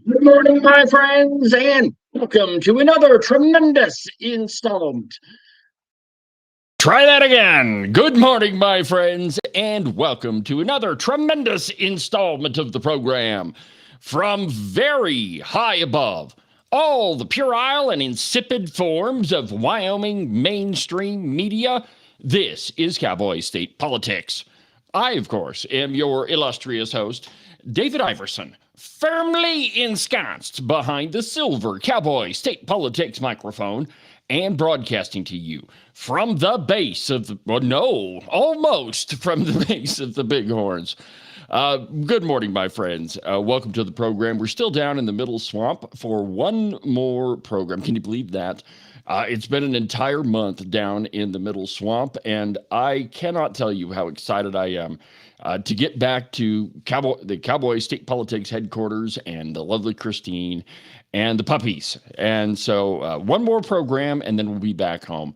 Good morning, my friends, and welcome to another tremendous installment. Try that again. Good morning, my friends, and welcome to another tremendous installment of the program. From very high above, all the puerile and insipid forms of Wyoming mainstream media, this is Cowboy State Politics. I, of course, am your illustrious host, David Iverson, firmly ensconced behind the silver Cowboy State Politics microphone and broadcasting to you from the base of the, well, no, almost from the base of the Bighorns. Good morning, my friends. Welcome to the program. We're still down in the middle swamp for one more program. Can you believe that? It's been an entire month down in the middle swamp, and I cannot tell you how excited I am to get back to the Cowboy State Politics headquarters and the lovely Christine and the puppies. And so one more program, and then we'll be back home.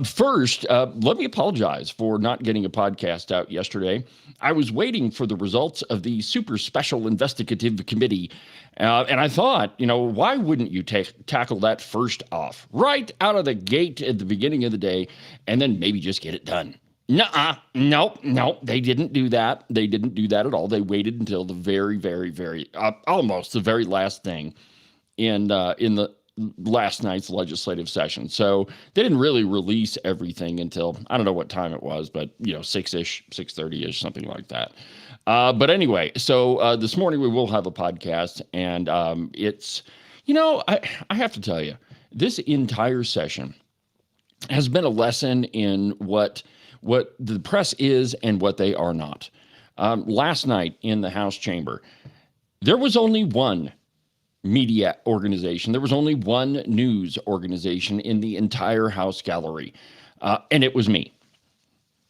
First, let me apologize for not getting a podcast out yesterday. I was waiting for the results of the super special investigative committee. And I thought, why wouldn't you tackle that first off, right out of the gate at the beginning of the day, and then maybe just get it done? No, they didn't do that. They didn't do that at all. They waited until the very, very, very, almost the very last thing in the last night's legislative session. So they didn't really release everything until, I don't know what time it was, but 6-ish, 6:30-ish, something like that. But anyway, so this morning we will have a podcast, and it's, I have to tell you, this entire session has been a lesson in what the press is and what they are not. Last night in the House chamber, there was only one media organization. There was only one news organization in the entire House gallery, and it was me.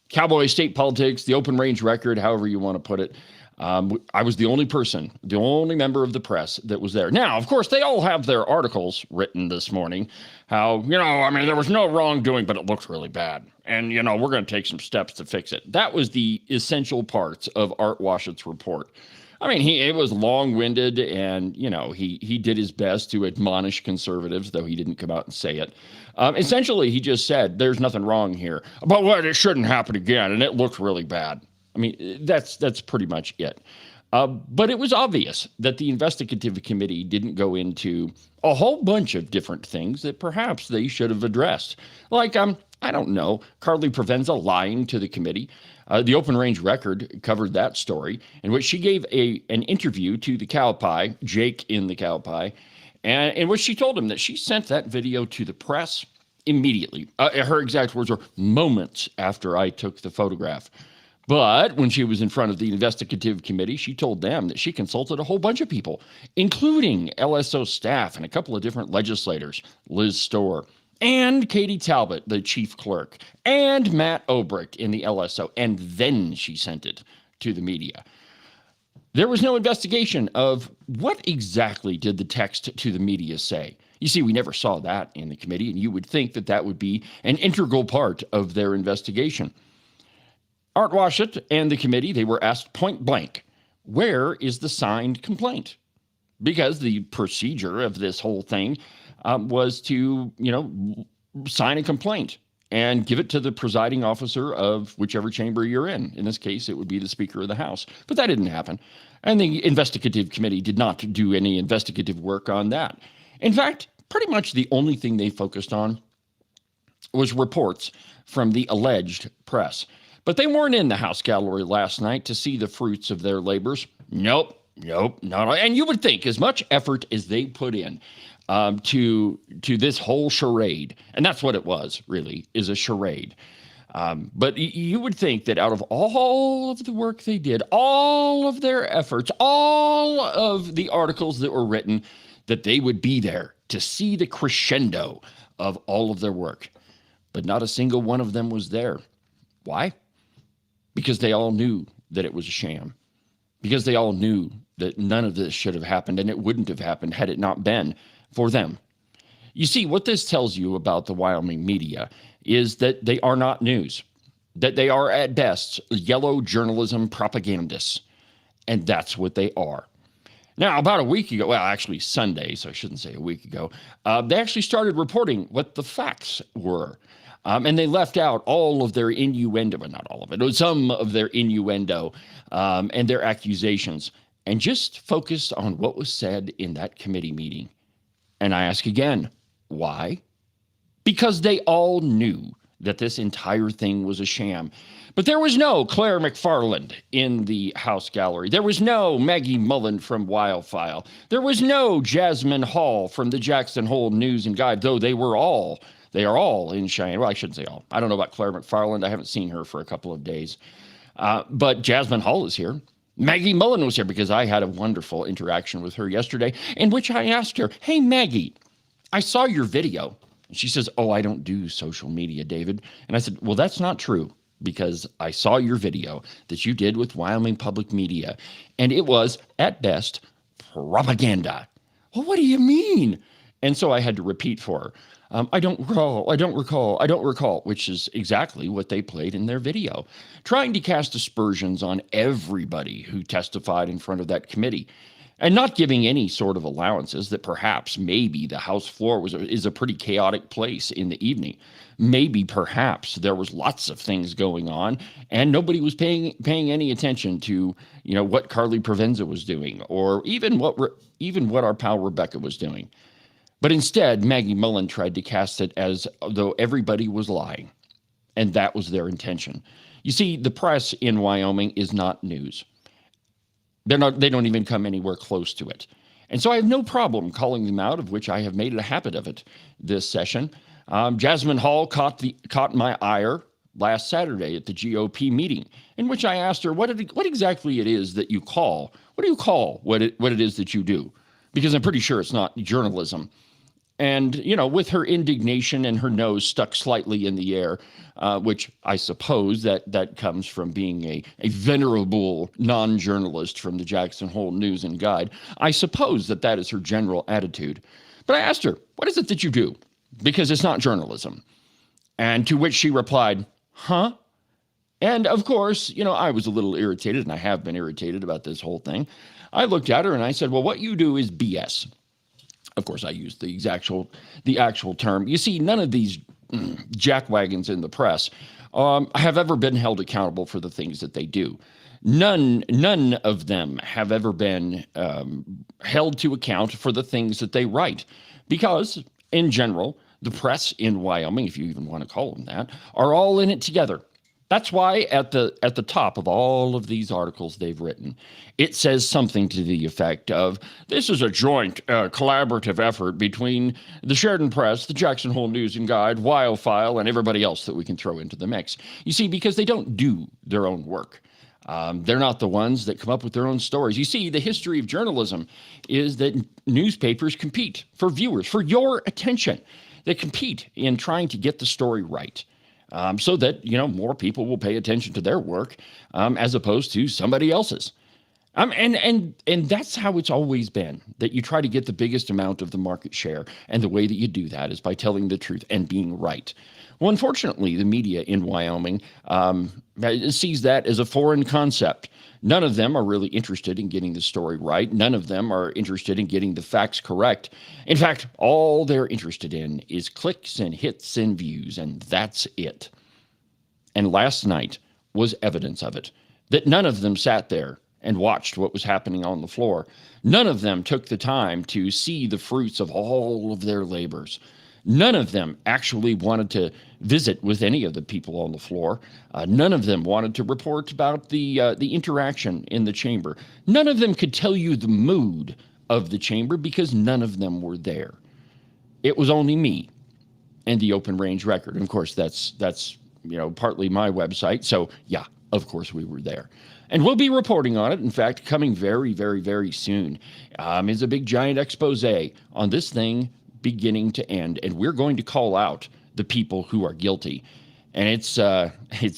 Cowboy State Politics, the Open Range Record, however you want to put it. I was the only person, the only member of the press that was there. Now, of course, they all have their articles written this morning. How, there was no wrongdoing, but it looks really bad. And, we're going to take some steps to fix it. That was the essential parts of Art Washet's report. It was long-winded, and, he did his best to admonish conservatives, though he didn't come out and say it. Essentially, he just said, there's nothing wrong here. But what, it shouldn't happen again, and it looked really bad. That's pretty much it. But it was obvious that the investigative committee didn't go into a whole bunch of different things that perhaps they should have addressed. Like, I don't know, Carly Provenza lying to the committee. The Open Range Record covered that story, in which she gave an interview to the Cow Pie, Jake in the Cow Pie, and in which she told him that she sent that video to the press immediately. Her exact words were, moments after I took the photograph. But when she was in front of the investigative committee, she told them that she consulted a whole bunch of people, including LSO staff and a couple of different legislators, Liz Storr, and Katie Talbot, the chief clerk, and Matt Obrecht in the LSO, and then she sent it to the media. There was no investigation of what exactly did the text to the media say. You see, we never saw that in the committee, and you would think that that would be an integral part of their investigation. Art Washet and the committee, they were asked point blank, where is the signed complaint? Because the procedure of this whole thing was to, sign a complaint and give it to the presiding officer of whichever chamber you're in. In this case, it would be the Speaker of the House. But that didn't happen. And the investigative committee did not do any investigative work on that. In fact, pretty much the only thing they focused on was reports from the alleged press. But they weren't in the House gallery last night to see the fruits of their labors. Nope, not. And you would think as much effort as they put in to this whole charade, and that's what it was, really, is a charade. But you would think that out of all of the work they did, all of their efforts, all of the articles that were written, that they would be there to see the crescendo of all of their work. But not a single one of them was there. Why? Because they all knew that it was a sham. Because they all knew that none of this should have happened, and it wouldn't have happened had it not been for them. You see, what this tells you about the Wyoming media is that they are not news, that they are at best yellow journalism propagandists, and that's what they are. Now, about a week ago, well, actually Sunday, so I shouldn't say a week ago, they actually started reporting what the facts were. And they left out all of their innuendo, but not all of it, some of their innuendo and their accusations, and just focused on what was said in that committee meeting. And I ask again, why? Because they all knew that this entire thing was a sham. But there was no Claire McFarland in the House gallery. There was no Maggie Mullen from Wildfile. There was no Jasmine Hall from the Jackson Hole News and Guide, though they are all in Cheyenne. Well, I shouldn't say all. I don't know about Claire McFarland. I haven't seen her for a couple of days. But Jasmine Hall is here. Maggie Mullen was here because I had a wonderful interaction with her yesterday in which I asked her, hey, Maggie, I saw your video. And she says, oh, I don't do social media, David. And I said, well, that's not true, because I saw your video that you did with Wyoming Public Media, and it was, at best, propaganda. Well, what do you mean? And so I had to repeat for her. I don't recall, which is exactly what they played in their video, trying to cast aspersions on everybody who testified in front of that committee, and not giving any sort of allowances that perhaps maybe the House floor is a pretty chaotic place in the evening. Maybe perhaps there was lots of things going on and nobody was paying any attention to, what Carly Provenza was doing, or even what our pal Rebecca was doing. But instead, Maggie Mullen tried to cast it as though everybody was lying, and that was their intention. You see, the press in Wyoming is not news. They don't even come anywhere close to it. And so I have no problem calling them out, of which I have made it a habit of it this session. Jasmine Hall caught my ire last Saturday at the GOP meeting, in which I asked her what exactly it is that you call. What do you call what it is that you do? Because I'm pretty sure it's not journalism. And, with her indignation and her nose stuck slightly in the air, which I suppose that comes from being a venerable non-journalist from the Jackson Hole News and Guide, I suppose that is her general attitude. But I asked her, what is it that you do? Because it's not journalism. And to which she replied, huh? And of course, I was a little irritated, and I have been irritated about this whole thing. I looked at her and I said, well, what you do is BS. Of course, I used the actual term. You see, none of these jackwagons in the press have ever been held accountable for the things that they do. None of them have ever been held to account for the things that they write, because, in general, the press in Wyoming, if you even want to call them that, are all in it together. That's why at the top of all of these articles they've written, it says something to the effect of, this is a joint collaborative effort between the Sheridan Press, the Jackson Hole News and Guide, Wildfile, and everybody else that we can throw into the mix. You see, because they don't do their own work. They're not the ones that come up with their own stories. You see, the history of journalism is that newspapers compete for viewers, for your attention. They compete in trying to get the story right. So that, more people will pay attention to their work as opposed to somebody else's. And that's how it's always been, that you try to get the biggest amount of the market share. And the way that you do that is by telling the truth and being right. Well, unfortunately, the media in Wyoming sees that as a foreign concept. None of them are really interested in getting the story right. None of them are interested in getting the facts correct. In fact, all they're interested in is clicks and hits and views, and that's it. And last night was evidence of it, that none of them sat there and watched what was happening on the floor. None of them took the time to see the fruits of all of their labors. None of them actually wanted to visit with any of the people on the floor. None of them wanted to report about the interaction in the chamber. None of them could tell you the mood of the chamber because none of them were there. It was only me and the Open Range Record. And of course, that's partly my website. So yeah, of course we were there. And we'll be reporting on it. In fact, coming very, very, very soon is a big giant expose on this thing beginning to end, and we're going to call out the people who are guilty. And it's the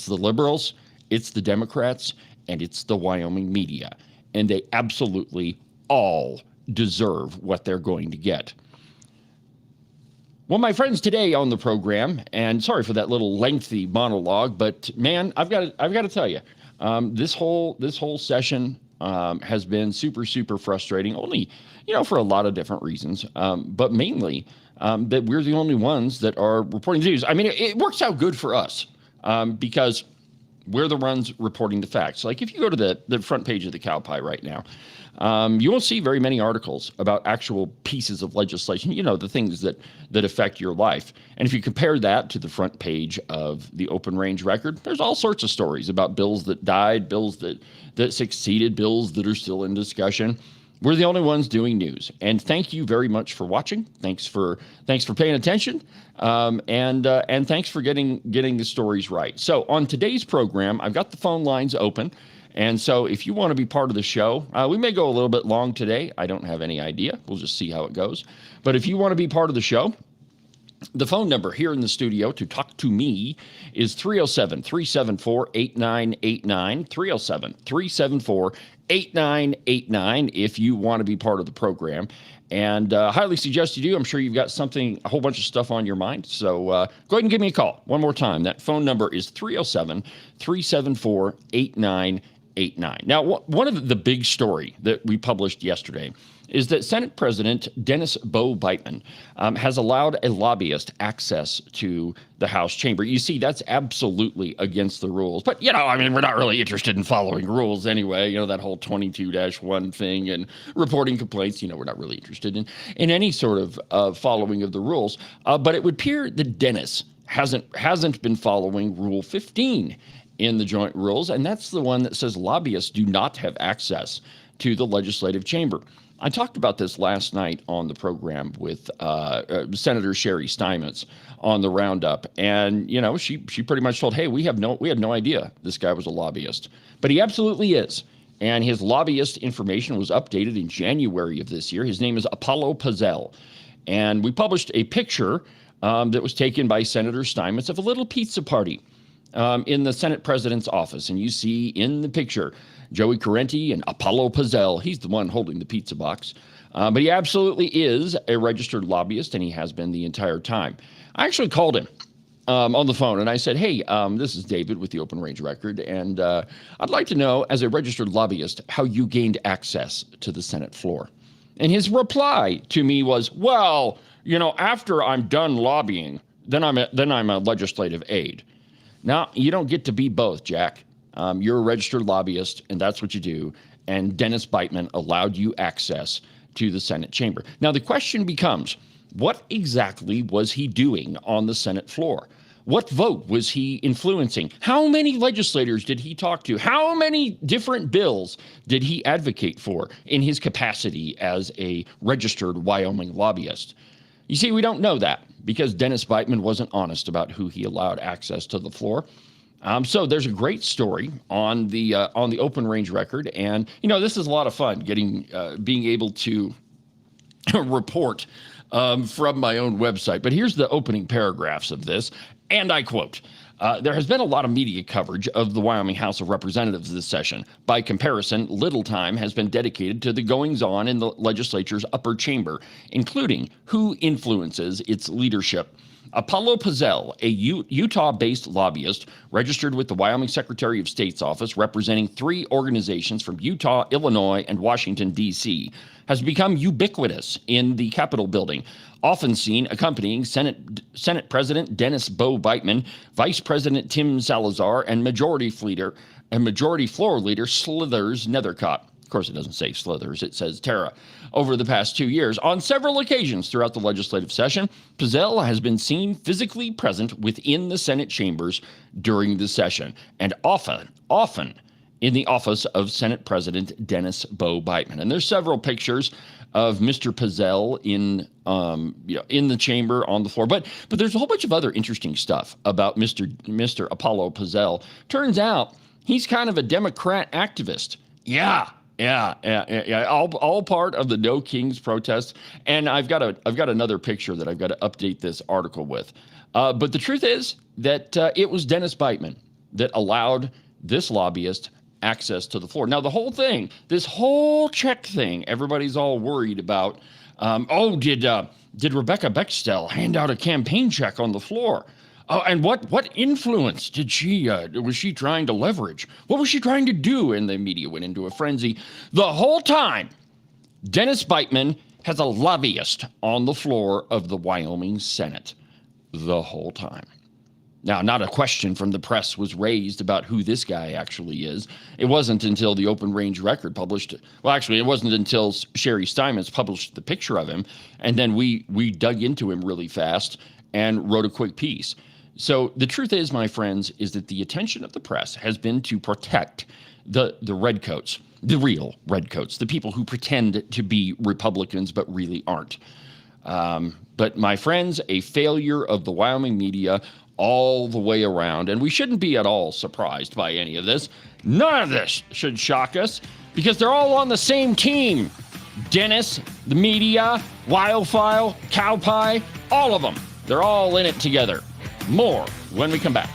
liberals, it's the Democrats, and it's the Wyoming media. And they absolutely all deserve what they're going to get. Well, my friends, today on the program, and sorry for that little lengthy monologue, but man, I've got to tell you, this whole session has been super, super frustrating, only, for a lot of different reasons, but mainly that we're the only ones that are reporting the news. I mean, it works out good for us because we're the ones reporting the facts. Like if you go to the front page of the Cowboy right now, you won't see very many articles about actual pieces of legislation, the things that affect your life. And if you compare that to the front page of the Open Range Record, there's all sorts of stories about bills that died, bills that succeeded, bills that are still in discussion. We're the only ones doing news. And thank you very much for watching. Thanks for paying attention. And thanks for getting the stories right. So on today's program, I've got the phone lines open. And so if you want to be part of the show, we may go a little bit long today. I don't have any idea. We'll just see how it goes. But if you want to be part of the show, the phone number here in the studio to talk to me is 307-374-8989, 307-374-8989 if you want to be part of the program. And highly suggest you do. I'm sure you've got a whole bunch of stuff on your mind. So go ahead and give me a call. One more time. That phone number is 307-374-8989. Now, one of the big story that we published yesterday is that Senate President Dennis Bo Beitman has allowed a lobbyist access to the House chamber. You see, that's absolutely against the rules. But, we're not really interested in following rules anyway. That whole 22-1 thing and reporting complaints, we're not really interested in any sort of following of the rules. But it would appear that Dennis hasn't been following Rule 15 in the joint rules, and that's the one that says lobbyists do not have access to the legislative chamber. I talked about this last night on the program with Senator Sherry Steinmetz on the Roundup, and she pretty much told, hey, we had no idea this guy was a lobbyist, but he absolutely is. And his lobbyist information was updated in January of this year. His name is Apollo Pazel, and we published a picture that was taken by Senator Steinmetz of a little pizza party in the Senate President's office. And you see in the picture Joey Correnti and Apollo Pazel. He's the one holding the pizza box. But he absolutely is a registered lobbyist, and he has been the entire time. I actually called him on the phone, and I said, hey, this is David with the Open Range Record, and I'd like to know, as a registered lobbyist, how you gained access to the Senate floor. And his reply to me was, well, after I'm done lobbying, then I'm a legislative aide. Now, you don't get to be both, Jack. You're a registered lobbyist, and that's what you do. And Dennis Beitman allowed you access to the Senate chamber. Now, the question becomes, what exactly was he doing on the Senate floor? What vote was he influencing? How many legislators did he talk to? How many different bills did he advocate for in his capacity as a registered Wyoming lobbyist? You see, we don't know that because Dennis Beitman wasn't honest about who he allowed access to the floor. So there's a great story on the Open Range Record, and this is a lot of fun being able to report from my own website. But here's the opening paragraphs of this, and I quote. There has been a lot of media coverage of the Wyoming House of Representatives this session. By comparison, little time has been dedicated to the goings-on in the legislature's upper chamber, including who influences its leadership. Apollo Pazel, a Utah-based lobbyist registered with the Wyoming Secretary of State's office representing 3 organizations from Utah, Illinois, and Washington, D.C., has become ubiquitous in the Capitol building, often seen accompanying Senate President Dennis Bo Beitman, Vice President Tim Salazar, and Majority Floor Leader Slithers Nethercott. Of course, it doesn't say Slithers, it says Tara. Over the past 2 years, on several occasions throughout the legislative session, Pazel has been seen physically present within the Senate chambers during the session, and often in the office of Senate President Dennis Bo Beitman. And there's several pictures of Mr. Pazel in the chamber on the floor. But there's a whole bunch of other interesting stuff about Mr. Apollo Pazel. Turns out he's kind of a Democrat activist. Yeah. All part of the No Kings protest. And I've got another picture that I've got to update this article with. But the truth is that it was Dennis Beitman that allowed this lobbyist access to the floor. Now, the whole thing, this whole check thing, everybody's all worried about. Did Rebecca Bextel hand out a campaign check on the floor? Oh, and what influence did she was she trying to leverage? What was she trying to do? And the media went into a frenzy. The whole time, Dennis Beitman has a lobbyist on the floor of the Wyoming Senate. The whole time. Now, not a question from the press was raised about who this guy actually is. It wasn't until the Open Range Record published, well, actually, it wasn't until Sherry Steinmetz published the picture of him, and then we dug into him really fast and wrote a quick piece. So the truth is, my friends, is that the attention of the press has been to protect the redcoats, the real redcoats, the people who pretend to be Republicans but really aren't. But my friends, a failure of the Wyoming media all the way around, and we shouldn't be at all surprised by any of this. None of this should shock us because they're all on the same team. Dennis, the media, Wildfile, Cowboy, all of them. They're all in it together. More when we come back.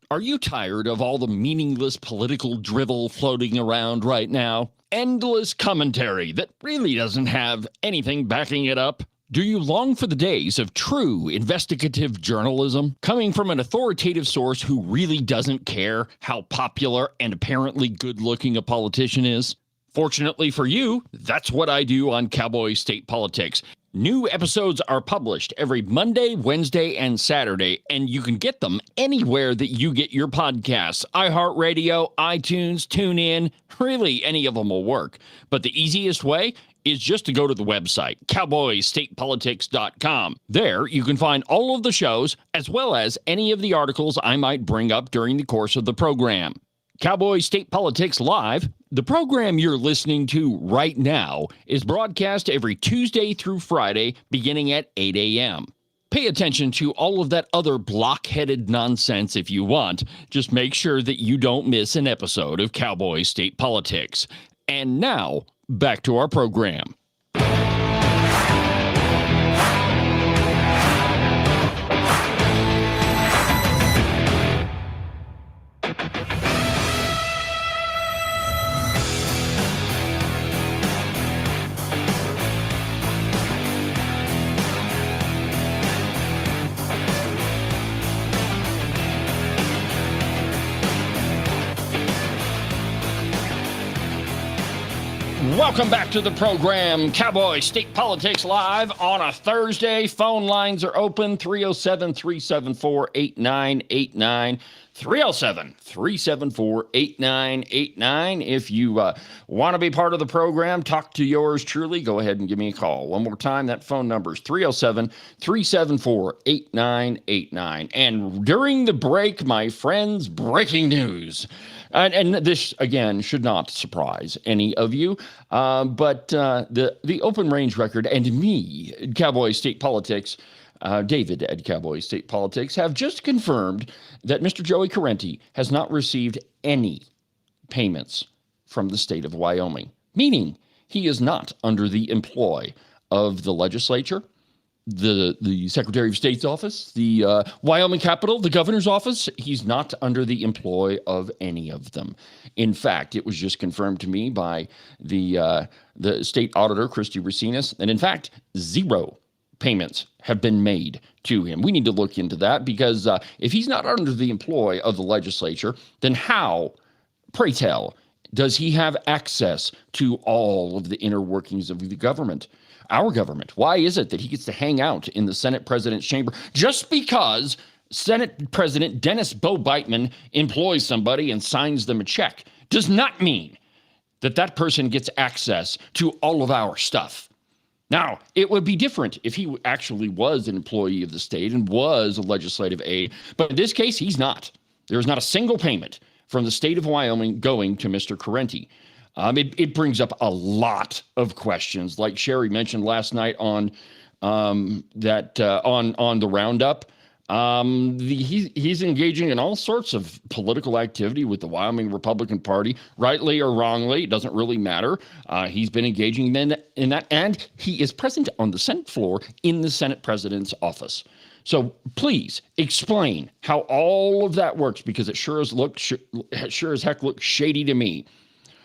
Are you tired of all the meaningless political drivel floating around right now? Endless commentary that really doesn't have anything backing it up? Do you long for the days of true investigative journalism coming from an authoritative source who really doesn't care how popular and apparently good-looking a politician is? Fortunately for you, that's what I do on Cowboy State Politics. New episodes are published every Monday, Wednesday, and Saturday, and you can get them anywhere that you get your podcasts. iHeartRadio, iTunes, TuneIn, really any of them will work. But the easiest way is just to go to the website, cowboystatepolitics.com. There, you can find all of the shows, as well as any of the articles I might bring up during the course of the program. Cowboy State Politics Live, the program you're listening to right now, is broadcast every Tuesday through Friday, beginning at 8 a.m. Pay attention to all of that other block-headed nonsense if you want. Just make sure that you don't miss an episode of Cowboy State Politics. And now, back to our program. Welcome back to the program, Cowboy State Politics Live on a Thursday. Phone lines are open, 307-374-8989, 307-374-8989. If you want to be part of the program, talk to yours truly, go ahead and give me a call. One more time, that phone number is 307-374-8989. And during the break, my friends, breaking news. And this, again, should not surprise any of you, but the Open Range Record and me, Cowboy State Politics, David at Cowboy State Politics, have just confirmed that Mr. Joey Correnti has not received any payments from the state of Wyoming, meaning he is not under the employ of the legislature, the Secretary of State's office, the Wyoming Capitol, the governor's office. He's not under the employ of any of them. In fact, it was just confirmed to me by the state auditor, Christy Racinas, and in fact, 0 payments have been made to him. We need to look into that because if he's not under the employ of the legislature, then how, pray tell, does he have access to all of the inner workings of the government? Our government. Why is it that he gets to hang out in the Senate President's chamber just because Senate President Dennis Bo Beitman employs somebody and signs them a check? Does not mean that that person gets access to all of our stuff. Now, it would be different if he actually was an employee of the state and was a legislative aide, but in this case, he's not. There is not a single payment from the state of Wyoming going to Mr. Correnti. It brings up a lot of questions, like Sherry mentioned last night on on the roundup. He's engaging in all sorts of political activity with the Wyoming Republican Party, rightly or wrongly. It doesn't really matter. He's been engaging in that, and he is present on the Senate floor in the Senate president's office. So please explain how all of that works, because it sure as heck looks shady to me.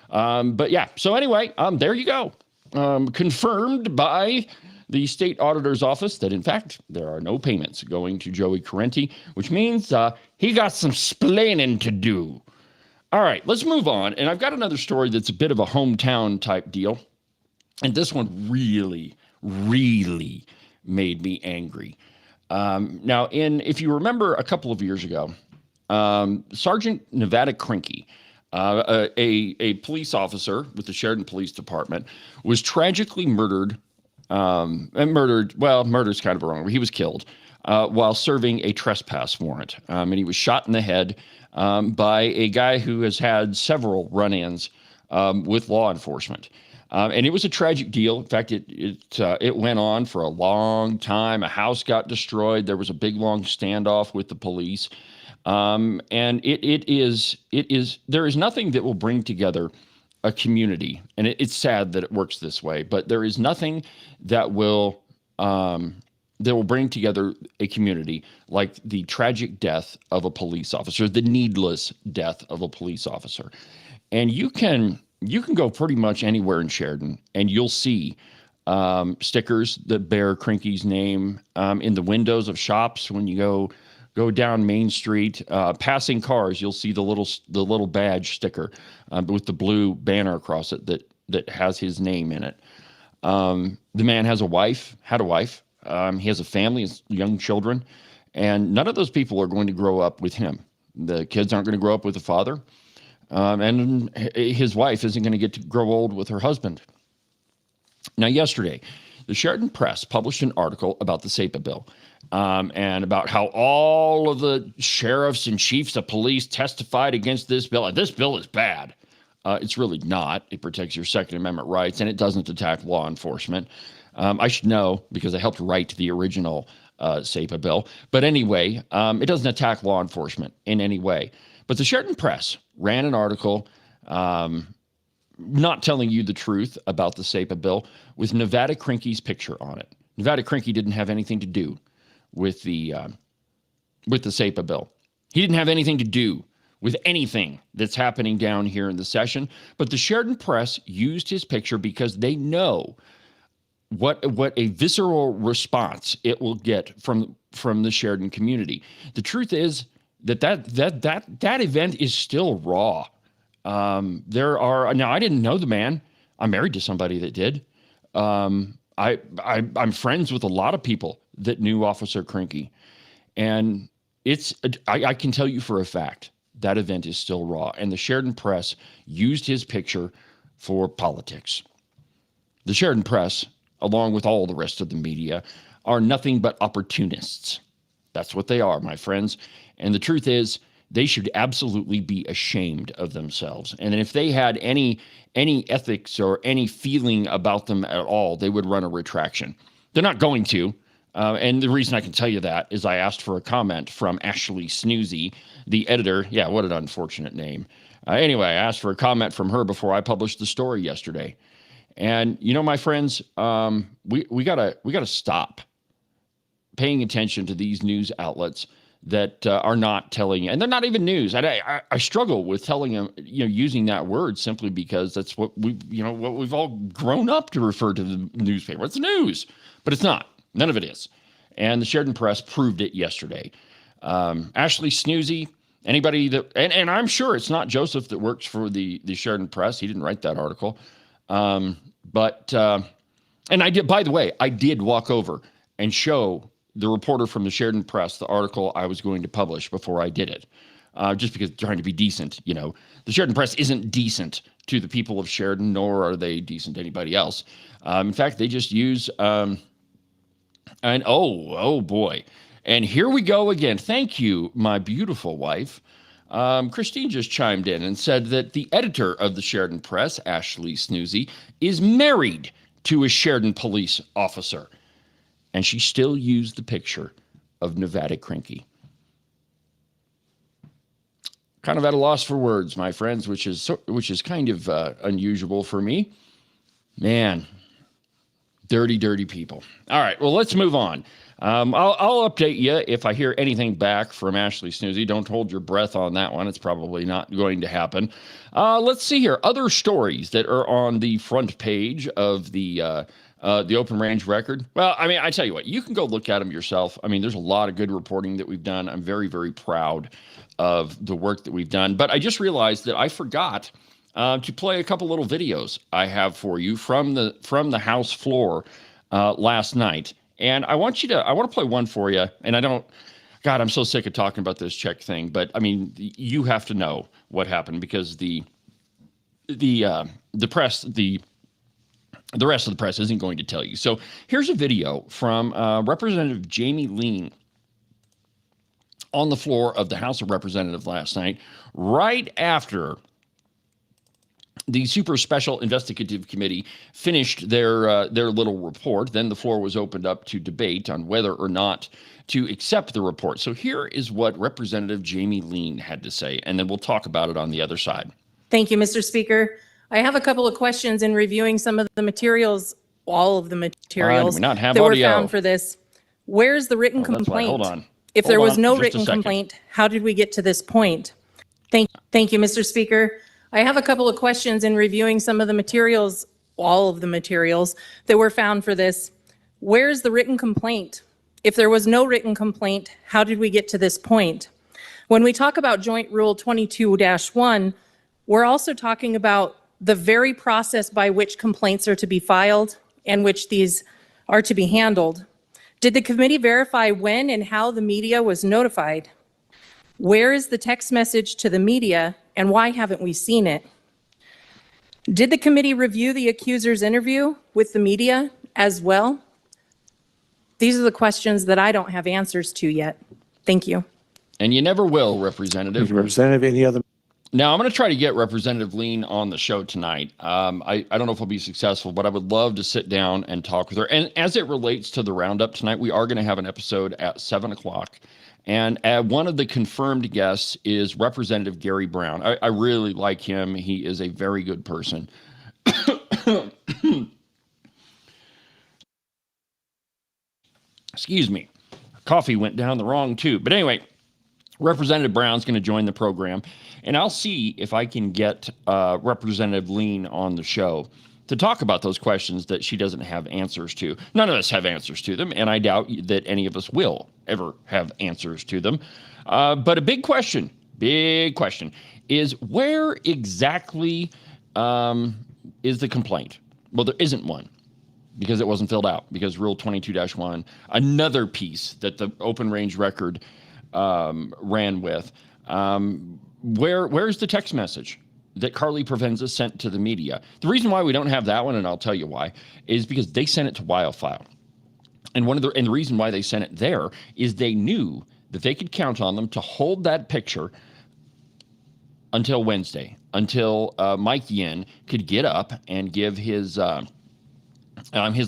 But yeah, so anyway, there you go. Confirmed by the state auditor's office that, in fact, there are no payments going to Joey Correnti, which means he got some splaining to do. All right, let's move on. And I've got another story that's a bit of a hometown type deal. And this one really, really made me angry. Now, if you remember a couple of years ago, Sergeant Nevada Krinke, a police officer with the Sheridan Police Department, was tragically murdered. Murder's kind of wrong. He was killed while serving a trespass warrant. And he was shot in the head by a guy who has had several run-ins with law enforcement. And it was a tragic deal. In fact, it went on for a long time. A house got destroyed. There was a big, long standoff with the police. And there is nothing that will bring together a community, and it's sad that it works this way, but there is nothing that will bring together a community like the tragic death of a police officer, the needless death of a police officer. And you can go pretty much anywhere in Sheridan, and you'll see stickers that bear Krinke's name in the windows of shops. When you go down Main Street, passing cars, you'll see the little badge sticker with the blue banner across it that has his name in it. The man had a wife. He has a family, has young children, and none of those people are going to grow up with him. The kids aren't going to grow up with the father, and his wife isn't going to get to grow old with her husband. Now, yesterday, the Sheridan Press published an article about the SEPA bill. And about how all of the sheriffs and chiefs of police testified against this bill. And this bill is bad. It's really not. It protects your Second Amendment rights, and it doesn't attack law enforcement. I should know because I helped write the original SEPA bill. But anyway, it doesn't attack law enforcement in any way. But the Sheridan Press ran an article not telling you the truth about the SEPA bill with Nevada Krinke's picture on it. Nevada Krinke didn't have anything to do with the SEPA bill. He didn't have anything to do with anything that's happening down here in the session, but the Sheridan Press used his picture because they know what a visceral response it will get from the Sheridan community. The truth is that event is still raw. Now I didn't know the man. I'm married to somebody that did. I'm friends with a lot of people that knew Officer Krinke. And I can tell you for a fact that event is still raw. And the Sheridan Press used his picture for politics. The Sheridan Press, along with all the rest of the media, are nothing but opportunists. That's what they are, my friends. And the truth is, they should absolutely be ashamed of themselves. And if they had any ethics or any feeling about them at all, they would run a retraction. They're not going to. And the reason I can tell you that is I asked for a comment from Ashley Snoozy, the editor. Yeah, what an unfortunate name. Anyway, I asked for a comment from her before I published the story yesterday. And, my friends, we gotta stop paying attention to these news outlets that are not telling you, and they're not even news. I struggle with telling them, using that word simply because that's what we've all grown up to refer to the newspaper. It's news, but it's not. None of it is. And the Sheridan Press proved it yesterday. Ashley Snoozy, anybody that, and I'm sure it's not Joseph that works for the Sheridan Press. He didn't write that article. And I did, by the way, I did walk over and show the reporter from the Sheridan Press the article I was going to publish before I did it. Just because trying to be decent, the Sheridan Press isn't decent to the people of Sheridan, nor are they decent to anybody else. In fact, they just use, and oh boy. And here we go again. Thank you, my beautiful wife. Christine just chimed in and said that the editor of the Sheridan Press, Ashley Snoozy, is married to a Sheridan police officer. And she still used the picture of Nevada Crinky. Kind of at a loss for words, my friends, which is kind of unusual for me. Man, dirty, dirty people. All right, well, let's move on. I'll update you if I hear anything back from Ashley Snoozy. Don't hold your breath on that one. It's probably not going to happen. Let's see here. Other stories that are on the front page of the Open Range Record. Well, I mean, I tell you what, you can go look at them yourself. I mean, there's a lot of good reporting that we've done. I'm very, very proud of the work that we've done. But I just realized that I forgot to play a couple little videos I have for you from the House floor last night. And I want to play one for you. And God, I'm so sick of talking about this check thing. But I mean, you have to know what happened because the press, the rest of the press isn't going to tell you. So here's a video from Representative Jamie Lean on the floor of the House of Representatives last night, right after the Super Special Investigative Committee finished their little report. Then the floor was opened up to debate on whether or not to accept the report. So here is what Representative Jamie Lean had to say, and then we'll talk about it on the other side. Thank you, Mr. Speaker. I have a couple of questions in reviewing some of the materials, all of the materials that were found for this. Where's the written complaint? Hold on. If there was no written complaint, how did we get to this point? Thank you, Mr. Speaker. I have a couple of questions in reviewing some of the materials, all of the materials that were found for this. Where's the written complaint? If there was no written complaint, how did we get to this point? When we talk about Joint Rule 22-1, we're also talking about the very process by which complaints are to be filed and which these are to be handled. Did the committee verify when and how the media was notified? Where is the text message to the media and why haven't we seen it? Did the committee review the accuser's interview with the media as well? These are the questions that I don't have answers to yet. Thank you. And you never will, Representative. Representative, any other? Now, I'm going to try to get Representative Lean on the show tonight. I don't know if I'll be successful, but I would love to sit down and talk with her. And as it relates to the roundup tonight, we are going to have an episode at 7 o'clock. And one of the confirmed guests is Representative Gary Brown. I really like him. He is a very good person. Excuse me. Coffee went down the wrong tube. But anyway, Representative Brown's going to join the program. And I'll see if I can get Representative Lean on the show to talk about those questions that she doesn't have answers to. None of us have answers to them, and I doubt that any of us will ever have answers to them. But a big question is where exactly is the complaint? Well, there isn't one because it wasn't filled out, because Rule 22-1, another piece that the Open Range Record ran with, where's the text message that Carly Provenza sent to the media? The reason why we don't have that one, and I'll tell you why, is because they sent it to Wildfile. And the reason why they sent it there is they knew that they could count on them to hold that picture until Wednesday, until Mike Yin could get up and give his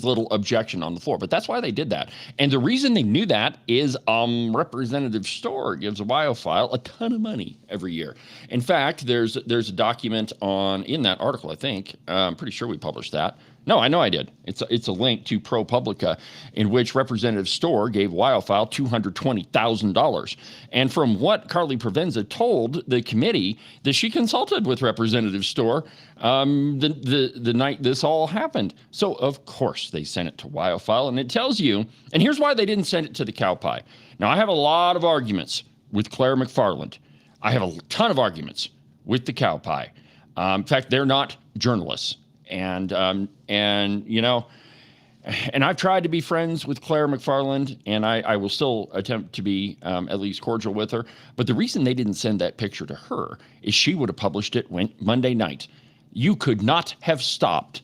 little objection on the floor. But that's why they did that. And the reason they knew that is Representative Storr gives Wildfile a ton of money every year. In fact, there's a document in that article, I think. I'm pretty sure we published that. No, I know I did. It's a link to ProPublica in which Representative Storr gave Wildfile $220,000. And from what Carly Provenza told the committee, that she consulted with Representative Storr the night this all happened. So, of course, they sent it to Wildfile. And it tells you, and here's why they didn't send it to the Cowboy. Now, I have a lot of arguments with Claire McFarland. I have a ton of arguments with the Cowboy. In fact, they're not journalists. And you know, and I've tried to be friends with Claire McFarland, and I will still attempt to be at least cordial with her. But the reason they didn't send that picture to her is she would have published it Monday night. You could not have stopped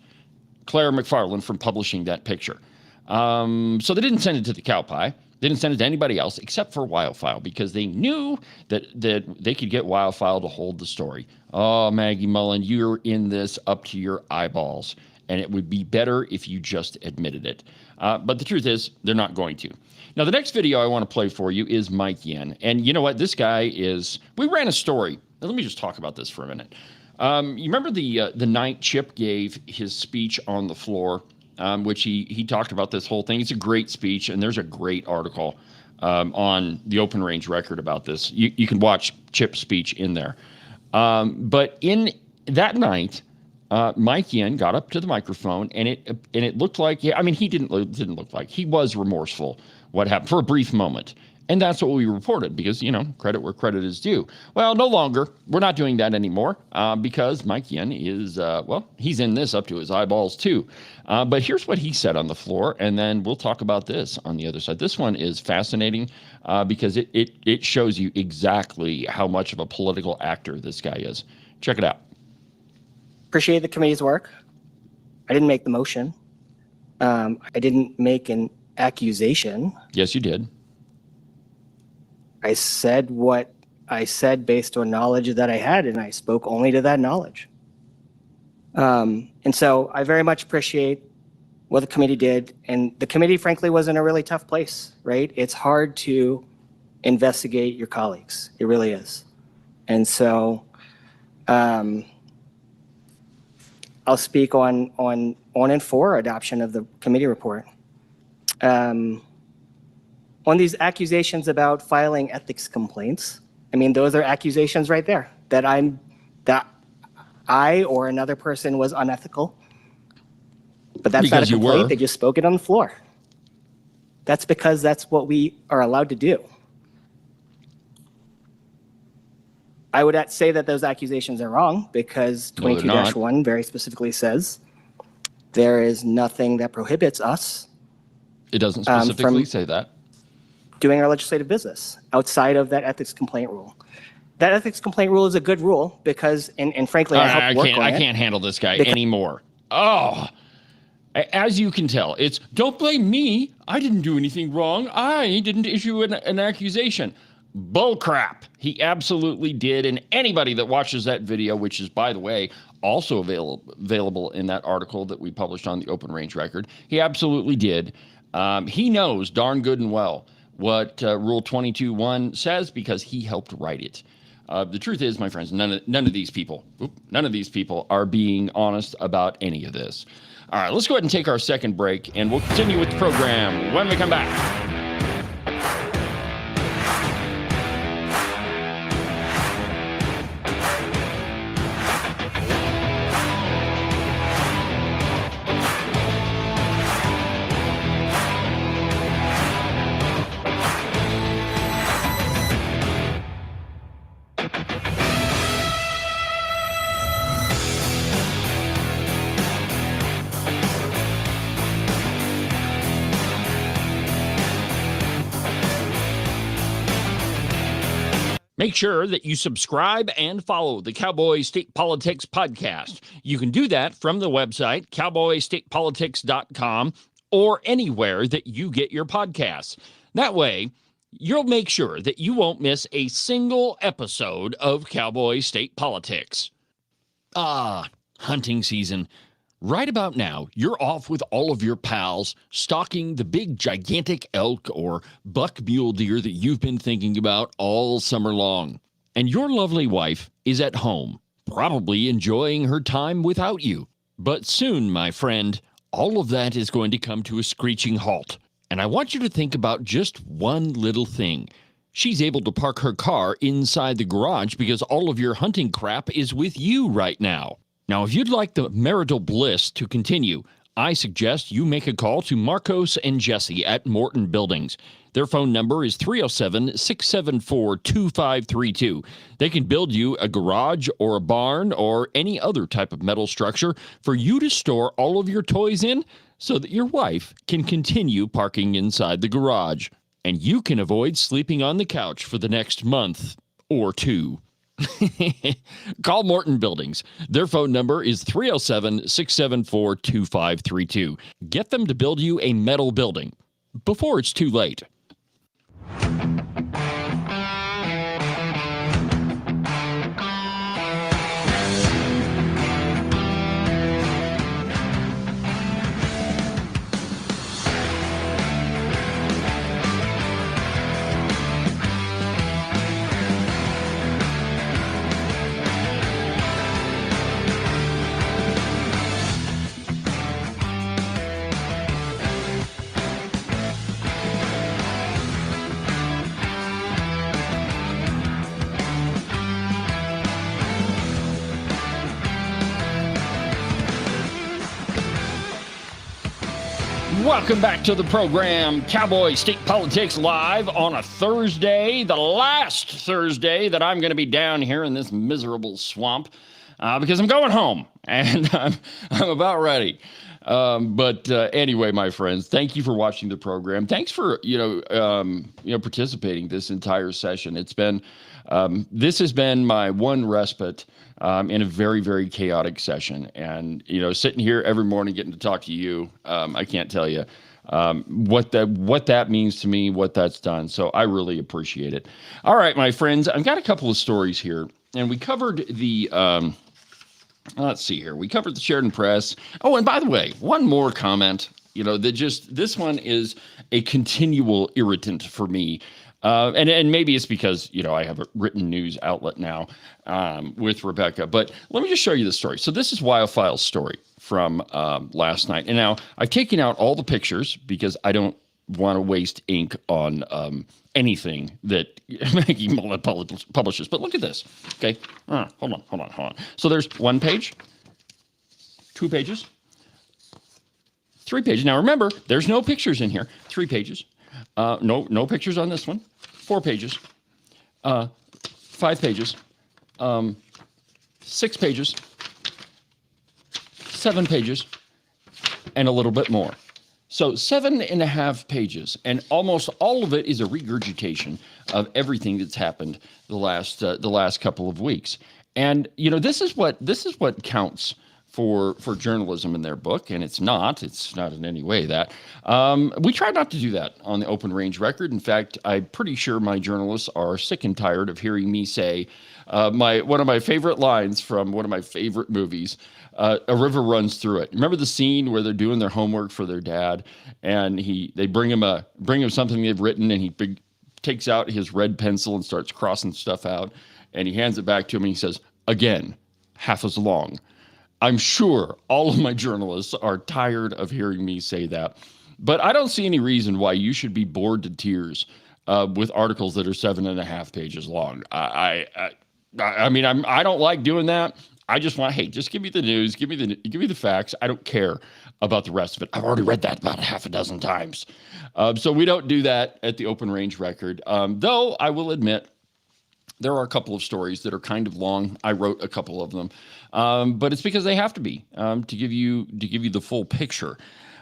Claire McFarland from publishing that picture. So they didn't send it to the Cowboy. They didn't send it to anybody else except for Wildfile because they knew that they could get Wildfile to hold the story. Oh, Maggie Mullen, you're in this up to your eyeballs, and it would be better if you just admitted it. But the truth is, they're not going to. Now, the next video I want to play for you is Mike Yen. And you know what? This guy is... We ran a story. Now, let me just talk about this for a minute. You remember the night Chip gave his speech on the floor, which he talked about this whole thing. It's a great speech, and there's a great article on the Open Range Record about this. You can watch Chip's speech in there. But in that night, Mike Yen got up to the microphone, and it looked like, yeah, I mean, he didn't look like, he was remorseful what happened for a brief moment. And that's what we reported because, you know, credit where credit is due. Well, no longer. We're not doing that anymore because Mike Yen is, well, he's in this up to his eyeballs too. But here's what he said on the floor, and then we'll talk about this on the other side. This one is fascinating because it shows you exactly how much of a political actor this guy is. Check it out. Appreciate the committee's work. I didn't make the motion. I didn't make an accusation. Yes, you did. I said what I said based on knowledge that I had, and I spoke only to that knowledge. And so I very much appreciate what the committee did. And the committee, frankly, was in a really tough place, right? It's hard to investigate your colleagues. It really is. And so I'll speak on and for adoption of the committee report. On these accusations about filing ethics complaints, I mean, those are accusations right there that I or another person was unethical. But that's not a complaint. They just spoke it on the floor. That's because that's what we are allowed to do. I would say that those accusations are wrong because 22-1 very specifically says there is nothing that prohibits us. It doesn't specifically say that. Doing our legislative business outside of that ethics complaint rule. That ethics complaint rule is a good rule because, and frankly, I helped work on it. I can't handle this guy anymore. Oh, as you can tell, it's don't blame me. I didn't do anything wrong. I didn't issue an accusation. Bull crap. He absolutely did. And anybody that watches that video, which is, by the way, also available in that article that we published on the Open Range Record, he absolutely did. He knows darn good and well what Rule 22.1 says because he helped write it. The truth is, my friends, none of these people are being honest about any of this. All right, let's go ahead and take our second break, and we'll continue with the program when we come back. Make sure that you subscribe and follow the Cowboy State Politics podcast. You can do that from the website, cowboystatepolitics.com, or anywhere that you get your podcasts. That way, you'll make sure that you won't miss a single episode of Cowboy State Politics. Hunting season. Right about now, you're off with all of your pals, stalking the big gigantic elk or buck mule deer that you've been thinking about all summer long. And your lovely wife is at home, probably enjoying her time without you. But soon, my friend, all of that is going to come to a screeching halt. And I want you to think about just one little thing. She's able to park her car inside the garage because all of your hunting crap is with you right now. Now, if you'd like the marital bliss to continue, I suggest you make a call to Marcos and Jesse at Morton Buildings. Their phone number is 307-674-2532. They can build you a garage or a barn or any other type of metal structure for you to store all of your toys in so that your wife can continue parking inside the garage. And you can avoid sleeping on the couch for the next month or two. Call Morton Buildings. Their phone number is 307-674-2532. Get them to build you a metal building before it's too late. Welcome back to the program, Cowboy State Politics Live on a Thursday, the last Thursday that I'm going to be down here in this miserable swamp because I'm going home and I'm about ready. Anyway, my friends, thank you for watching the program. Thanks for participating this entire session. It's been this has been my one respite in a very, very chaotic session. And, sitting here every morning getting to talk to you, I can't tell you what that means to me, what that's done. So I really appreciate it. All right, my friends, I've got a couple of stories here. And we covered the, let's see here. We covered the Sheridan Press. Oh, and by the way, one more comment, this one is a continual irritant for me. And maybe it's because, I have a written news outlet now with Rebecca. But let me just show you the story. So this is Wildfile's story from last night. And now I've taken out all the pictures because I don't want to waste ink on anything that Maggie Mullet publishes. But look at this. Okay. Hold on. So there's 1 page, 2 pages, 3 pages. Now remember, there's no pictures in here. 3 pages. No pictures on this one. 4 pages, 5 pages, 6 pages, 7 pages, and a little bit more. So 7.5 pages, and almost all of it is a regurgitation of everything that's happened the last couple of weeks. And this is what counts for journalism in their book, and it's not in any way that. We try not to do that on the Open Range Record. In fact, I'm pretty sure my journalists are sick and tired of hearing me say one of my favorite lines from one of my favorite movies, A River Runs Through It. Remember the scene where they're doing their homework for their dad, and they bring him something they've written, and he takes out his red pencil and starts crossing stuff out, and he hands it back to him, and he says, "Again, half as long." I'm sure all of my journalists are tired of hearing me say that, but I don't see any reason why you should be bored to tears with articles that are 7.5 pages long. I don't like doing that. I just want, hey, just give me the news, give me the facts. I don't care about the rest of it. I've already read that about half a dozen times. So we don't do that at the Open Range Record. Though I will admit, there are a couple of stories that are kind of long. I wrote a couple of them, but it's because they have to be to give you the full picture.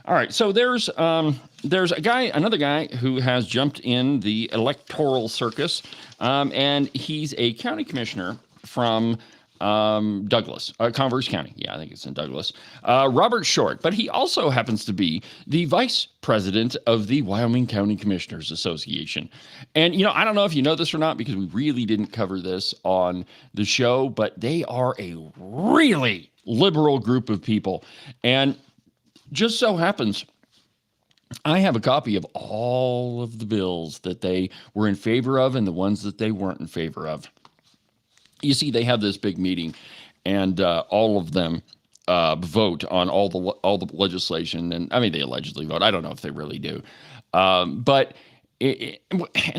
All right, so there's another guy who has jumped in the electoral circus, and he's a county commissioner from Douglas, Converse County. Yeah, I think it's in Douglas. Robert Short, but he also happens to be the vice president of the Wyoming County Commissioners Association. And, I don't know if you know this or not, because we really didn't cover this on the show, but they are a really liberal group of people. And just so happens, I have a copy of all of the bills that they were in favor of and the ones that they weren't in favor of. You see, they have this big meeting, and all of them vote on all the legislation. And I mean, they allegedly vote. I don't know if they really do. And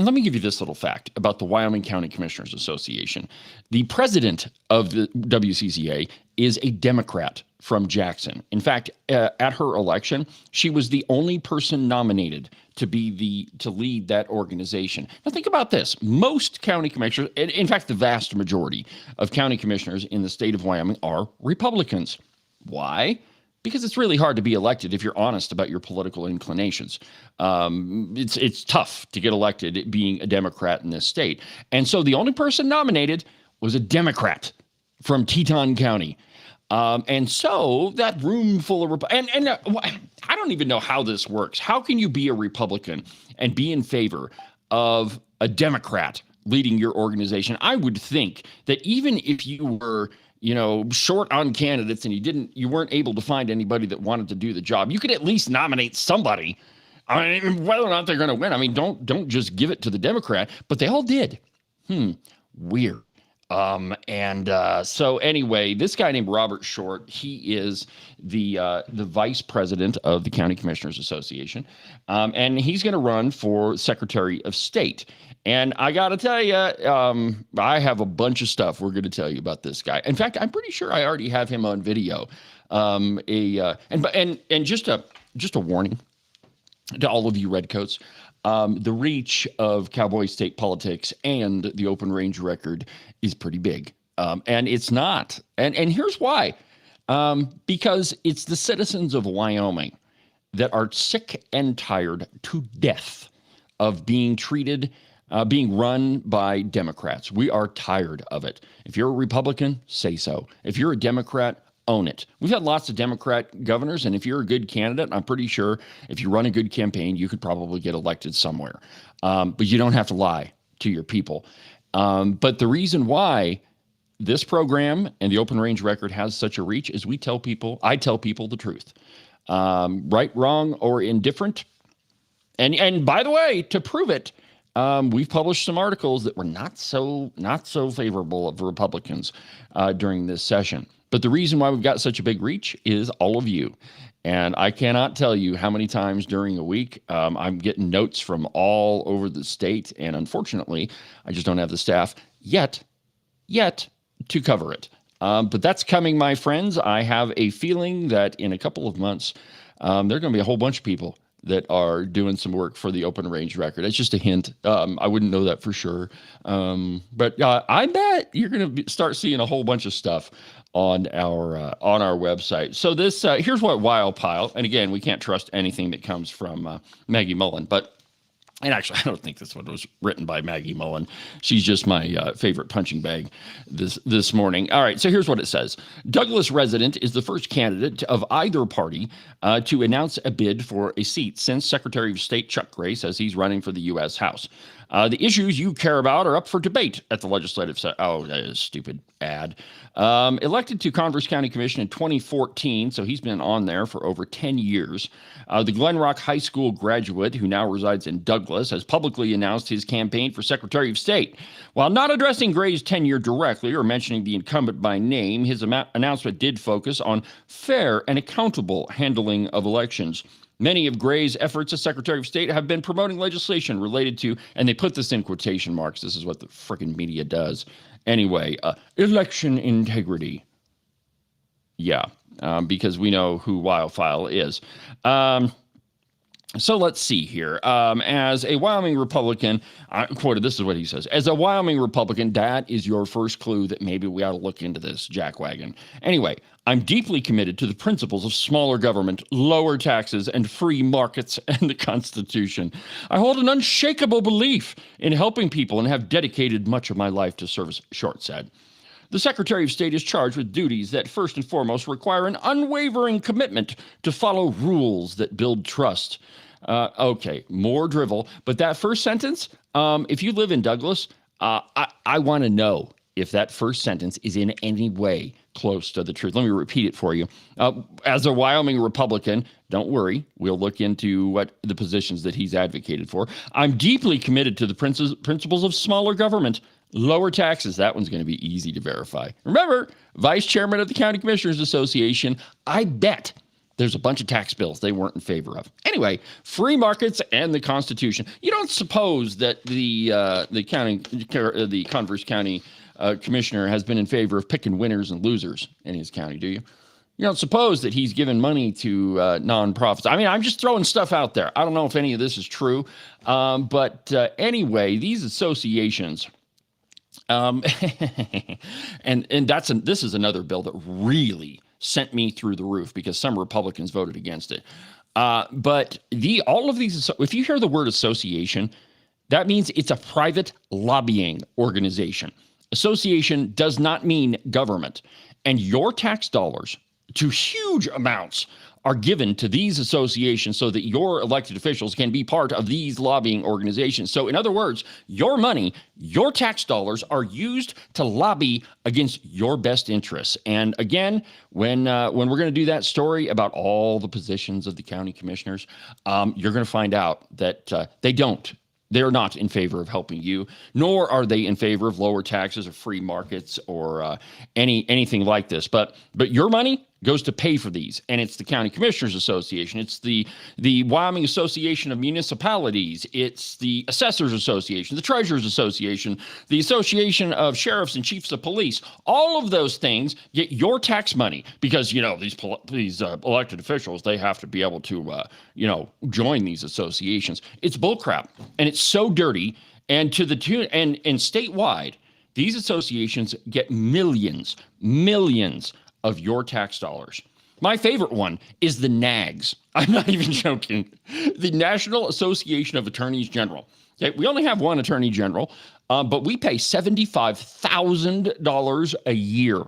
let me give you this little fact about the Wyoming County Commissioners Association. The president of the WCCA is a Democrat from Jackson. In fact, at her election, she was the only person nominated to lead that organization. Now think about this. Most county commissioners, in fact, the vast majority of county commissioners in the state of Wyoming are Republicans. Why? Because it's really hard to be elected if you're honest about your political inclinations. It's tough to get elected being a Democrat in this state. And so the only person nominated was a Democrat from Teton County. And so that room full of I don't even know how this works. How can you be a Republican and be in favor of a Democrat leading your organization? I would think that even if you were, short on candidates and you weren't able to find anybody that wanted to do the job, you could at least nominate somebody. I mean, whether or not they're going to win, I mean, don't just give it to the Democrat, but they all did. Weird. So anyway, this guy named Robert Short, he is the vice president of the County Commissioners Association, and he's going to run for Secretary of State. And I got to tell you, I have a bunch of stuff we're going to tell you about this guy. In fact, I'm pretty sure I already have him on video. And just a warning. to all of you redcoats. The reach of Cowboy state politics and the open range record is pretty big. And it's not. And here's why. Because it's the citizens of Wyoming that are sick and tired to death of being treated, being run by Democrats. We are tired of it. If you're a Republican, say so. If you're a Democrat, own it. We've had lots of Democrat governors, and if you're a good candidate, I'm pretty sure if you run a good campaign, you could probably get elected somewhere. But you don't have to lie to your people. But the reason why this program and the open range record has such a reach is I tell people the truth. Right, wrong, or indifferent. And by the way, to prove it, we've published some articles that were not so favorable of Republicans during this session. But the reason why we've got such a big reach is all of you. And I cannot tell you how many times during a week I'm getting notes from all over the state. And unfortunately, I just don't have the staff yet to cover it. But that's coming, my friends. I have a feeling that in a couple of months, there are going to be a whole bunch of people that are doing some work for the open range record. It's just a hint. I wouldn't know that for sure. But I bet you're going to start seeing a whole bunch of stuff on our website. So this here's what Wildpile, and again, we can't trust anything that comes from Maggie Mullen, and actually, I don't think this one was written by Maggie Mullen. She's just my favorite punching bag this morning. All right, so here's what it says. Douglas resident is the first candidate of either party to announce a bid for a seat since Secretary of State Chuck Gray says he's running for the U.S. House. The issues you care about are up for debate at the legislative session. Oh, that is a stupid ad. Elected to Converse County Commission in 2014, so he's been on there for over 10 years. The Glen Rock High School graduate, who now resides in Douglas, has publicly announced his campaign for Secretary of State. While not addressing Gray's tenure directly or mentioning the incumbent by name, his announcement did focus on fair and accountable handling of elections. Many of Gray's efforts as Secretary of State have been promoting legislation related to, and they put this in quotation marks, this is what the frickin' media does. Anyway, election integrity. Yeah, because we know who Wildfile is. So let's see here. As a Wyoming Republican, quoted, this is what he says. As a Wyoming Republican, that is your first clue that maybe we ought to look into this jackwagon. Anyway, I'm deeply committed to the principles of smaller government, lower taxes, and free markets and the Constitution. I hold an unshakable belief in helping people and have dedicated much of my life to service, Short said. The Secretary of State is charged with duties that first and foremost require an unwavering commitment to follow rules that build trust. Okay, more drivel. But that first sentence, if you live in Douglas, I want to know if that first sentence is in any way close to the truth. Let me repeat it for you. As a Wyoming Republican, don't worry, we'll look into what the positions that he's advocated for. I'm deeply committed to the principles of smaller government, lower taxes. That one's going to be easy to verify. Remember, Vice Chairman of the County Commissioners Association, I bet there's a bunch of tax bills they weren't in favor of. Anyway, free markets and the Constitution. You don't suppose that the Converse County Commissioner has been in favor of picking winners and losers in his county, do you? You don't suppose that he's given money to nonprofits. I mean, I'm just throwing stuff out there. I don't know if any of this is true. But anyway, these associations, and this is another bill that really sent me through the roof because some Republicans voted against it. But all of these, if you hear the word association, that means it's a private lobbying organization. Association does not mean government. And your tax dollars, to huge amounts, are given to these associations so that your elected officials can be part of these lobbying organizations. So in other words, your money, your tax dollars are used to lobby against your best interests. And again, when we're going to do that story about all the positions of the county commissioners, you're going to find out that they're not in favor of helping you, nor are they in favor of lower taxes or free markets or anything like this. But your money, goes to pay for these, and it's the County Commissioners Association, it's the Wyoming Association of Municipalities, it's the Assessors Association, the Treasurers Association, the Association of Sheriffs and Chiefs of Police. All of those things get your tax money because, you know, these elected officials, they have to be able to, join these associations. It's bullcrap, and it's so dirty, and to the tune, and statewide, these associations get millions of your tax dollars. My favorite one is the NAGS. I'm not even joking. The National Association of Attorneys General. Okay, we only have one attorney general, but we pay $75,000 a year.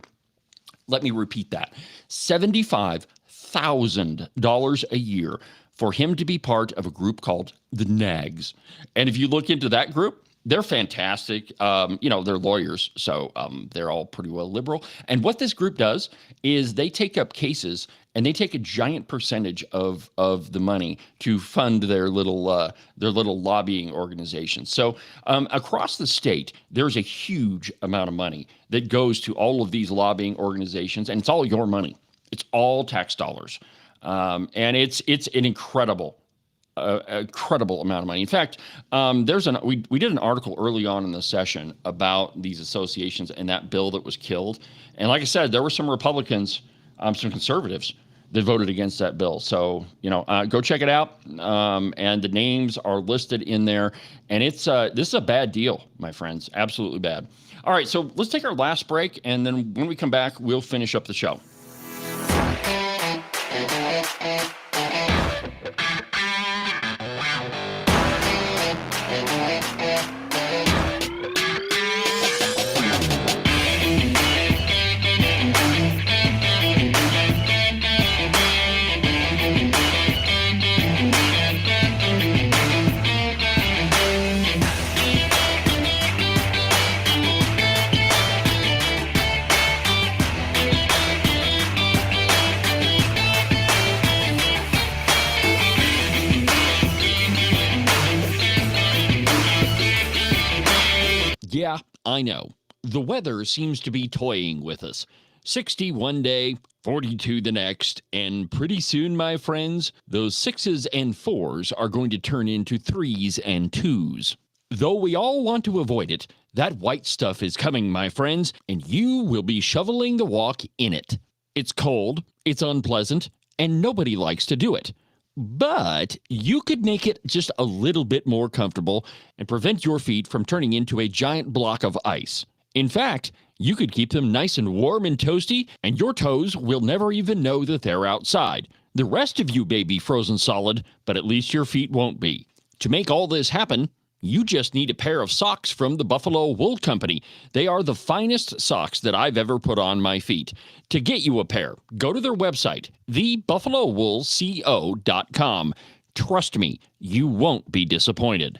Let me repeat that. $75,000 a year for him to be part of a group called the NAGS. And if you look into that group, they're fantastic. They're lawyers, so they're all pretty well liberal. And what this group does is they take up cases and they take a giant percentage of the money to fund their little lobbying organizations. So across the state, there's a huge amount of money that goes to all of these lobbying organizations, and it's all your money. It's all tax dollars, and it's an incredible amount of money. In fact, we did an article early on in the session about these associations and that bill that was killed. And like I said, there were some Republicans, some conservatives that voted against that bill. So, go check it out. And the names are listed in there. And this is a bad deal, my friends. Absolutely bad. All right, so let's take our last break. And then when we come back, we'll finish up the show. Yeah, I know. The weather seems to be toying with us. 60 one day, 42 the next, and pretty soon, my friends, those 6s and 4s are going to turn into 3s and 2s. Though we all want to avoid it, that white stuff is coming, my friends, and you will be shoveling the walk in it. It's cold, it's unpleasant, and nobody likes to do it. But you could make it just a little bit more comfortable and prevent your feet from turning into a giant block of ice. In fact, you could keep them nice and warm and toasty, and your toes will never even know that they're outside. The rest of you may be frozen solid, but at least your feet won't be. To make all this happen, you just need a pair of socks from the Buffalo Wool Company. They are the finest socks that I've ever put on my feet. To get you a pair, go to their website, thebuffalowoolco.com. Trust me, you won't be disappointed.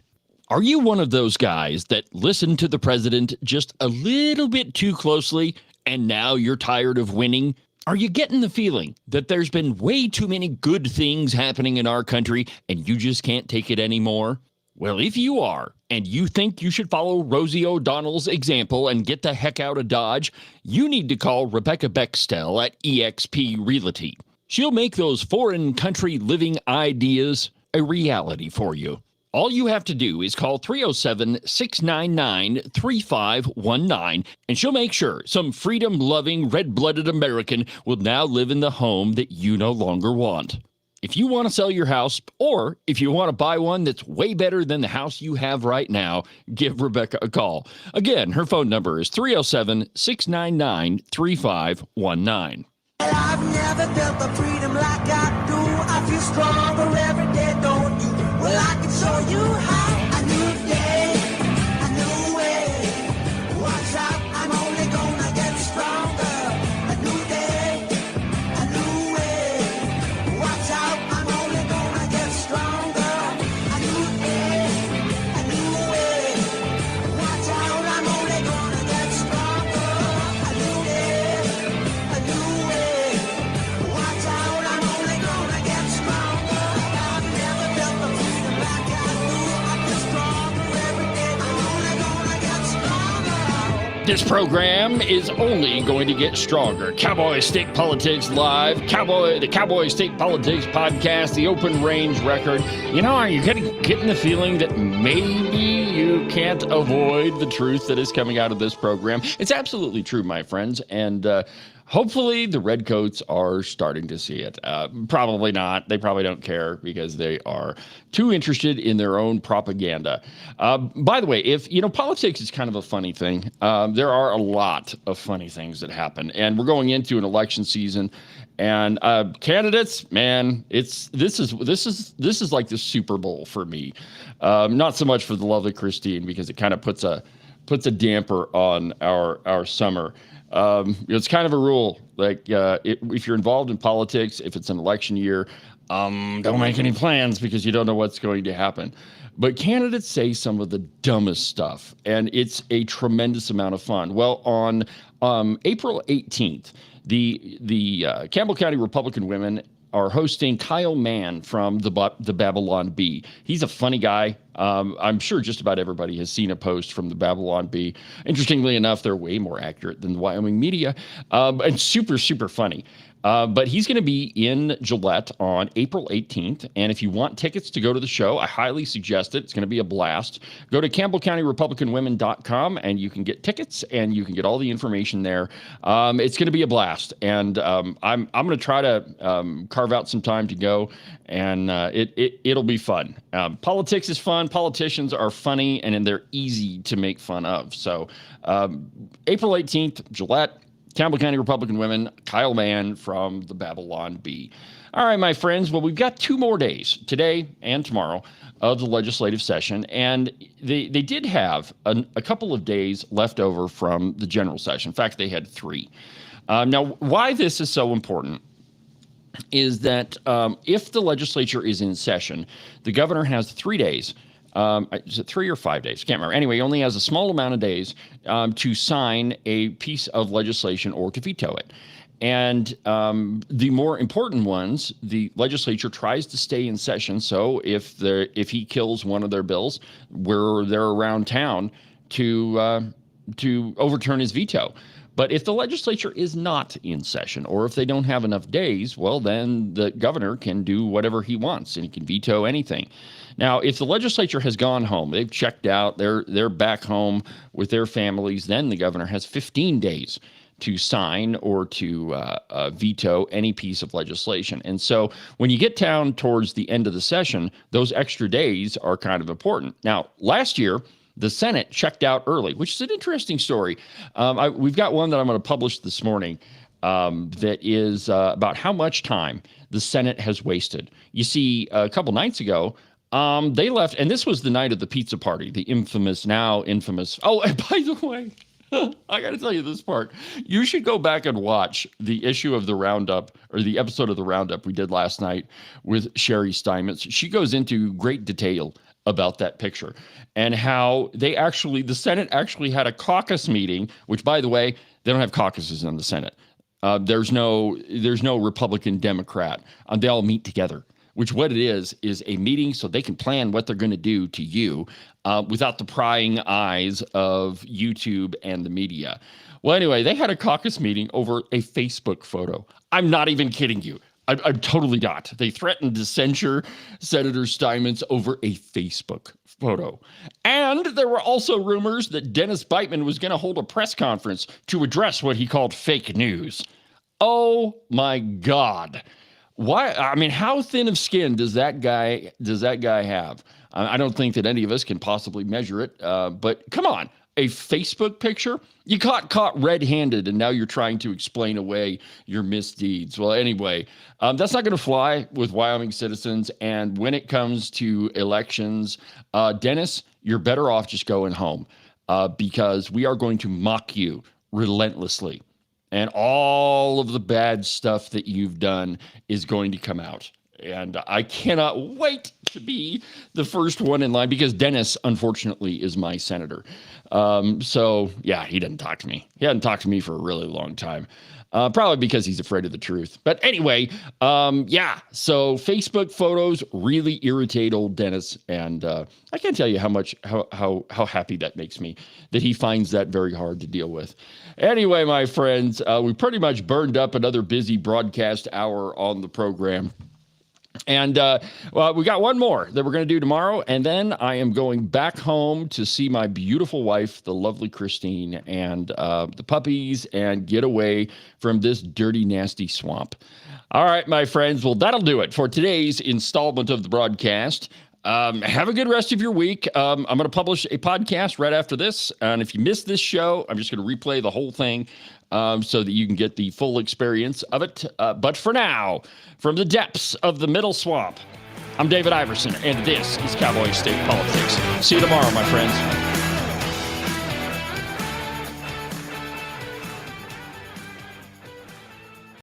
Are you one of those guys that listen to the president just a little bit too closely, and now you're tired of winning? Are you getting the feeling that there's been way too many good things happening in our country, and you just can't take it anymore? Well, if you are, and you think you should follow Rosie O'Donnell's example and get the heck out of Dodge, you need to call Rebecca Bextel at eXp Realty. She'll make those foreign country living ideas a reality for you. All you have to do is call 307-699-3519, and she'll make sure some freedom-loving, red-blooded American will now live in the home that you no longer want. If you want to sell your house, or if you want to buy one that's way better than the house you have right now, give Rebecca a call. Again, her phone number is 307-699-3519. I've never felt the freedom like I do. I feel stronger every day, don't you? Well, I can show you how. A new day, a new way. Watch out, I'm only gonna get stronger. A new day, a new way. Watch out, I'm only gonna get stronger. A new day, a new way. Watch out, I'm only gonna get stronger. A new day, a new way. Watch out, I'm only gonna This program is only going to get stronger. Cowboy State Politics Live, the Cowboy State Politics Podcast, the Open Range Record. You know, are you getting the feeling that maybe you can't avoid the truth that is coming out of this program? It's absolutely true, my friends, and hopefully the Redcoats are starting to see it. Probably not. They probably don't care because they are too interested in their own propaganda. By the way, politics is kind of a funny thing. There are a lot of funny things that happen, and we're going into an election season. And candidates, man, this is like the Super Bowl for me. Not so much for the lovely Christine, because it kind of puts a damper on our summer. It's kind of a rule, like if you're involved in politics, if it's an election year, don't make any plans because you don't know what's going to happen. But candidates say some of the dumbest stuff, and it's a tremendous amount of fun. Well, on April 18th, the Campbell County Republican women are hosting Kyle Mann from the Babylon Bee. He's a funny guy. I'm sure just about everybody has seen a post from the Babylon Bee. Interestingly enough, they're way more accurate than the Wyoming media, and super, super funny. But he's going to be in Gillette on April 18th. And if you want tickets to go to the show, I highly suggest it. It's going to be a blast. Go to CampbellCountyRepublicanWomen.com and you can get tickets and you can get all the information there. It's going to be a blast. And I'm going to try to carve out some time to go, and it'll be fun. Politics is fun. Politicians are funny, and they're easy to make fun of. So April 18th, Gillette. Campbell County Republican Women, Kyle Mann from the Babylon Bee. All right, my friends. Well, we've got 2 more days, today and tomorrow, of the legislative session, and they did have a couple of days left over from the general session. In fact, they had 3. Now, why this is so important is that if the legislature is in session, the governor has 3 days. Is it 3 or 5 days? Can't remember. Anyway, he only has a small amount of days to sign a piece of legislation or to veto it. And the more important ones, the legislature tries to stay in session. So if he kills one of their bills, they're around town to overturn his veto. But if the legislature is not in session, or if they don't have enough days, well, then the governor can do whatever he wants, and he can veto anything. Now, if the legislature has gone home, they've checked out, they're back home with their families, then the governor has 15 days to sign or to veto any piece of legislation. And so when you get down towards the end of the session, those extra days are kind of important. Now, last year, the Senate checked out early, which is an interesting story. We've got one that I'm going to publish this morning that is about how much time the Senate has wasted. You see, a couple nights ago, they left, and this was the night of the pizza party, the now infamous. Oh, and by the way, I got to tell you this part. You should go back and watch the issue of the Roundup, or the episode of the Roundup we did last night with Sherry Steinmetz. She goes into great detail about that picture and how the Senate actually had a caucus meeting, which, by the way, they don't have caucuses in the Senate. There's no Republican, Democrat. They all meet together, which what it is a meeting so they can plan what they're going to do to you without the prying eyes of YouTube and the media. Well, anyway, they had a caucus meeting over a Facebook photo. I'm not even kidding you. I'm totally not. They threatened to censure Senator Steinmetz over a Facebook photo. And there were also rumors that Dennis Beitman was going to hold a press conference to address what he called fake news. Oh, my God. Why? I mean, how thin of skin does that guy have? I don't think that any of us can possibly measure it. But come on, a Facebook picture? You got caught red-handed, and now you're trying to explain away your misdeeds. Well, anyway, that's not going to fly with Wyoming citizens. And when it comes to elections, Dennis, you're better off just going home because we are going to mock you relentlessly. And all of the bad stuff that you've done is going to come out. And I cannot wait to be the first one in line because Dennis, unfortunately, is my senator. So, yeah, he didn't talk to me. He hadn't talked to me for a really long time. Probably because he's afraid of the truth. But anyway, yeah. So Facebook photos really irritate old Dennis, and I can't tell you how happy that makes me that he finds that very hard to deal with. Anyway, my friends, we pretty much burned up another busy broadcast hour on the program. And well, we got one more that we're going to do tomorrow. And then I am going back home to see my beautiful wife, the lovely Christine, and the puppies, and get away from this dirty, nasty swamp. All right, my friends. Well, that'll do it for today's installment of the broadcast. Have a good rest of your week. I'm going to publish a podcast right after this. And if you missed this show, I'm just going to replay the whole thing so that you can get the full experience of it. But for now, from the depths of the middle swamp, I'm David Iverson, and this is Cowboy State Politics. See you tomorrow, my friends.